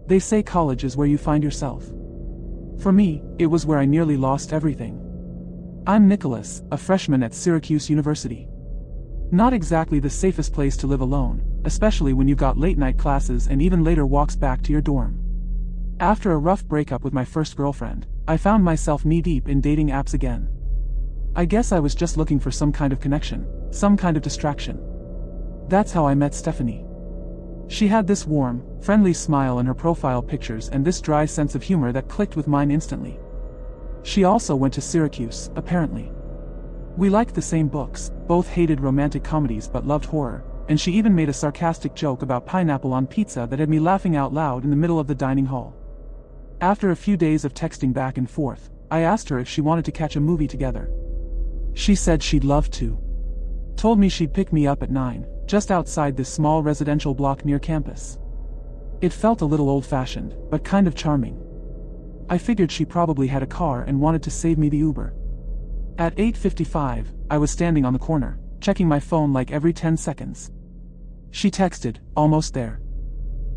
They say college is where you find yourself. For me, it was where I nearly lost everything. I'm Nicholas, a freshman at Syracuse University. Not exactly the safest place to live alone, especially when you've got late-night classes and even later walks back to your dorm. After a rough breakup with my first girlfriend, I found myself knee-deep in dating apps again. I guess I was just looking for some kind of connection, some kind of distraction. That's how I met Stephanie. She had this warm, friendly smile in her profile pictures and this dry sense of humor that clicked with mine instantly. She also went to Syracuse, apparently. We liked the same books, both hated romantic comedies but loved horror, and she even made a sarcastic joke about pineapple on pizza that had me laughing out loud in the middle of the dining hall. After a few days of texting back and forth, I asked her if she wanted to catch a movie together. She said she'd love to. Told me she'd pick me up at 9, just outside this small residential block near campus. It felt a little old-fashioned, but kind of charming. I figured she probably had a car and wanted to save me the Uber. At 8:55, I was standing on the corner, checking my phone like every 10 seconds. She texted, "Almost there.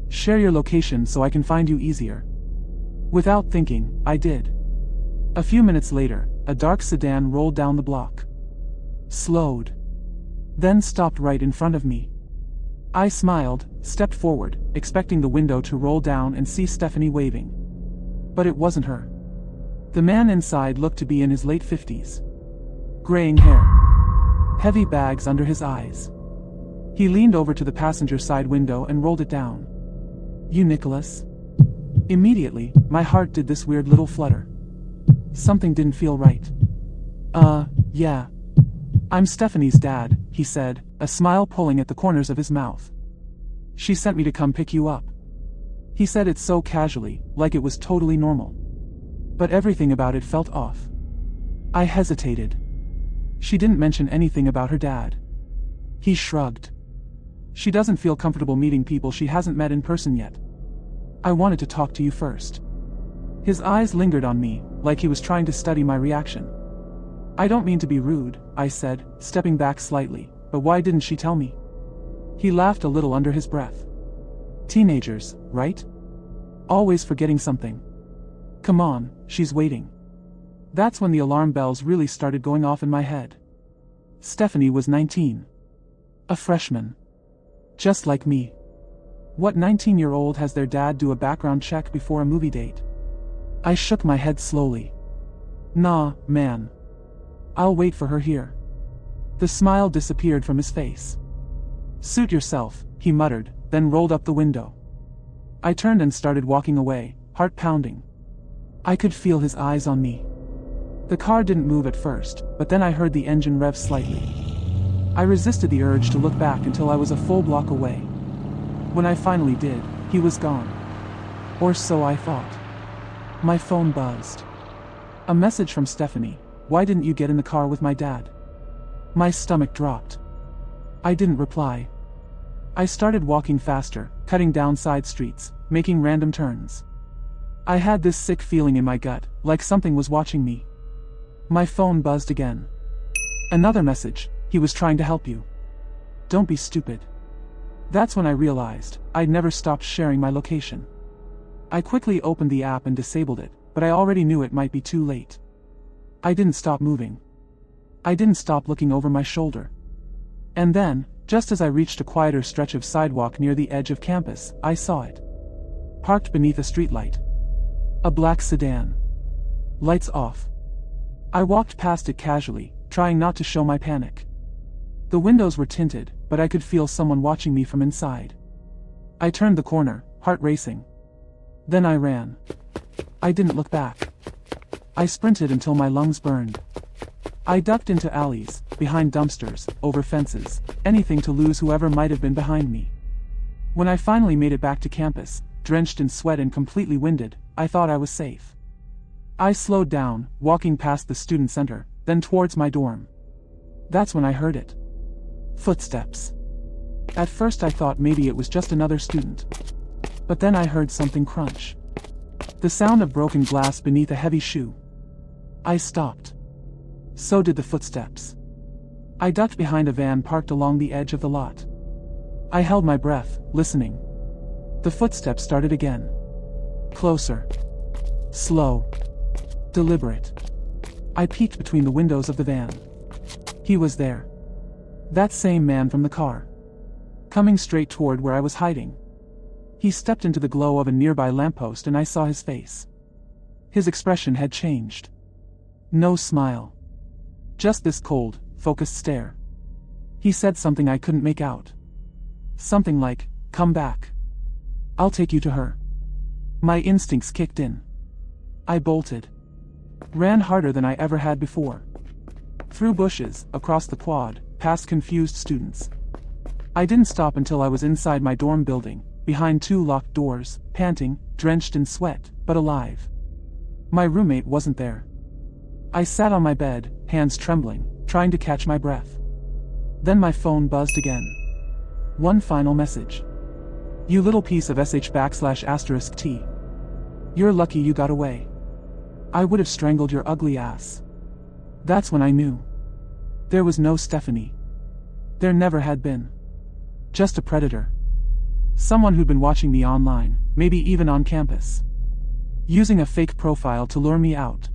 Share your location so I can find you easier." Without thinking, I did. A few minutes later, a dark sedan rolled down the block. Slowed. Then stopped right in front of me. I smiled, stepped forward, expecting the window to roll down and see Stephanie waving. But it wasn't her. The man inside looked to be in his late 50s. Graying hair. Heavy bags under his eyes. He leaned over to the passenger side window and rolled it down. "You Nicholas?" Immediately, my heart did this weird little flutter. Something didn't feel right. Yeah. "I'm Stephanie's dad," he said, a smile pulling at the corners of his mouth. "She sent me to come pick you up." He said it so casually, like it was totally normal. But everything about it felt off. I hesitated. She didn't mention anything about her dad. He shrugged. "She doesn't feel comfortable meeting people she hasn't met in person yet. I wanted to talk to you first." His eyes lingered on me, like he was trying to study my reaction. "I don't mean to be rude," I said, stepping back slightly, "but why didn't she tell me?" He laughed a little under his breath. "Teenagers, right? Always forgetting something. Come on, she's waiting." That's when the alarm bells really started going off in my head. Stephanie was 19. A freshman. Just like me. What 19-year-old has their dad do a background check before a movie date? I shook my head slowly. "Nah, man. I'll wait for her here." The smile disappeared from his face. "Suit yourself," he muttered, then rolled up the window. I turned and started walking away, heart pounding. I could feel his eyes on me. The car didn't move at first, but then I heard the engine rev slightly. I resisted the urge to look back until I was a full block away. When I finally did, he was gone. Or so I thought. My phone buzzed. A message from Stephanie. "Why didn't you get in the car with my dad?" My stomach dropped. I didn't reply. I started walking faster, cutting down side streets, making random turns. I had this sick feeling in my gut, like something was watching me. My phone buzzed again. Another message. "He was trying to help you. Don't be stupid." That's when I realized I'd never stopped sharing my location. I quickly opened the app and disabled it, but I already knew it might be too late. I didn't stop moving. I didn't stop looking over my shoulder. And then, just as I reached a quieter stretch of sidewalk near the edge of campus, I saw it. Parked beneath a streetlight. A black sedan. Lights off. I walked past it casually, trying not to show my panic. The windows were tinted, but I could feel someone watching me from inside. I turned the corner, heart racing. Then I ran. I didn't look back. I sprinted until my lungs burned. I ducked into alleys, behind dumpsters, over fences, anything to lose whoever might have been behind me. When I finally made it back to campus, drenched in sweat and completely winded, I thought I was safe. I slowed down, walking past the student center, then towards my dorm. That's when I heard it. Footsteps. At first I thought maybe it was just another student. But then I heard something crunch. The sound of broken glass beneath a heavy shoe. I stopped. So did the footsteps. I ducked behind a van parked along the edge of the lot. I held my breath, listening. The footsteps started again. Closer. Slow. Deliberate. I peeked between the windows of the van. He was there. That same man from the car. Coming straight toward where I was hiding. He stepped into the glow of a nearby lamppost and I saw his face. His expression had changed. No smile. Just this cold, focused stare. He said something I couldn't make out. Something like, "Come back. I'll take you to her." My instincts kicked in. I bolted. Ran harder than I ever had before. Through bushes, across the quad, past confused students. I didn't stop until I was inside my dorm building, behind 2 locked doors, panting, drenched in sweat, but alive. My roommate wasn't there. I sat on my bed, hands trembling, trying to catch my breath. Then my phone buzzed again. One final message. "You little piece of sh \t. You're lucky you got away. I would have strangled your ugly ass." That's when I knew. There was no Stephanie. There never had been. Just a predator. Someone who'd been watching me online, maybe even on campus. Using a fake profile to lure me out.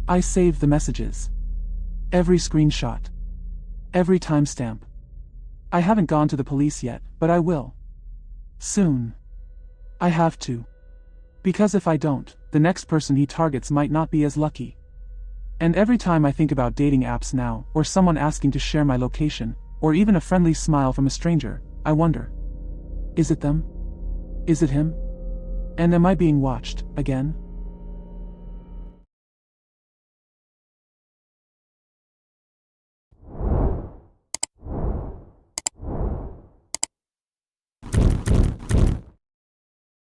I saved the messages. Every screenshot. Every timestamp. I haven't gone to the police yet, but I will. Soon. I have to. Because if I don't, the next person he targets might not be as lucky. And every time I think about dating apps now, or someone asking to share my location, or even a friendly smile from a stranger, I wonder. Is it them? Is it him? And am I being watched, again?